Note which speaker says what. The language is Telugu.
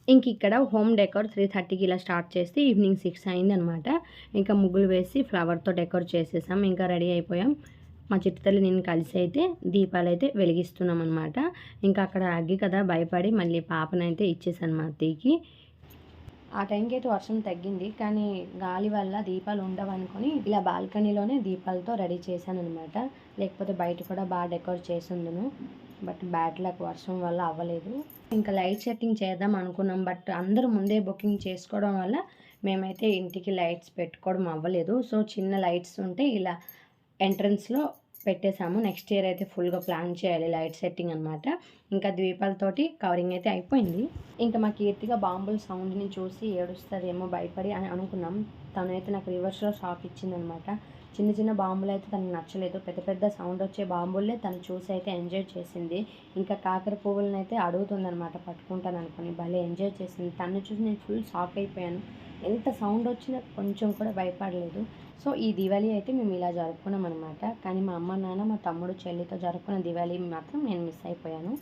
Speaker 1: ఇంక ఇక్కడ హోమ్ డెకోర్ 3:30కి ఇలా స్టార్ట్ చేస్తే ఈవినింగ్ 6 అయిందనమాట. ఇంకా ముగ్గులు వేసి ఫ్లవర్‌తో డెకోర్ చేసేసాం. ఇంకా రెడీ అయిపోయాం. మా చిట్టి తల్లి నేను కలిసి అయితే దీపాలైతే వెలిగిస్తున్నామనమాట. ఇంకా అక్కడ అగ్గి కదా భయపడి మళ్ళీ పాపనైతే ఇచ్చేసాను మా అత్తయ్యకి. ఆ టైంకి అయితే వర్షం తగ్గింది. కానీ గాలి వల్ల దీపాలు ఉండవనుకొని ఇలా బాల్కనీలోనే దీపాలతో రెడీ చేశాననమాట. లేకపోతే బయట కూడా బాగా డెకోర్ చేసుందును. బట్ బ్యాడ్ లక్ వర్షం వల్ల అవ్వలేదు. ఇంకా లైట్ సెట్టింగ్ చేద్దాం అనుకున్నాం. బట్ అందరూ ముందే బుకింగ్ చేసుకోవడం వల్ల మేమైతే ఇంటికి లైట్స్ పెట్టుకోవడం అవ్వలేదు. సో చిన్న లైట్స్ ఉంటే ఇలా ఎంట్రన్స్‌లో పెట్టేసాము. నెక్స్ట్ ఇయర్ అయితే ఫుల్‌గా ప్లాన్ చేయాలి లైట్ సెట్టింగ్ అనమాట. ఇంకా దీపాలతోటి కవరింగ్ అయితే అయిపోయింది. ఇంకా మా కీర్తిక బాంబుల సౌండ్‌ని చూసి ఏడుస్తదేమో భయపడి అని అనుకున్నాం. తనైతే నాకు రివర్స్‌లో షాక్ ఇచ్చిందనమాట. చిన్న చిన్న బాంబులైతే తనకు నచ్చలేదు. పెద్ద పెద్ద సౌండ్ వచ్చే బాంబులనే తను చూసి అయితే ఎంజాయ్ చేసింది. ఇంకా కాకర పువ్వులనైతే అడుగుతుందనమాట పట్టుకుంటాననుకోని. భలే ఎంజాయ్ చేసింది. తనని చూసి నేను ఫుల్ షాక్ అయిపోయాను. ఎంత సౌండ్ వచ్చినా కొంచెం కూడా భయపడలేదు. సో ఈ దివాళీ అయితే మేము ఇలా జరుపుకున్నామనమాట. కానీ మా అమ్మ, నాన్న, మా తమ్ముడు, చెల్లితో జరుపుకున్న దివాళీ మాత్రం నేను మిస్ అయిపోయాను.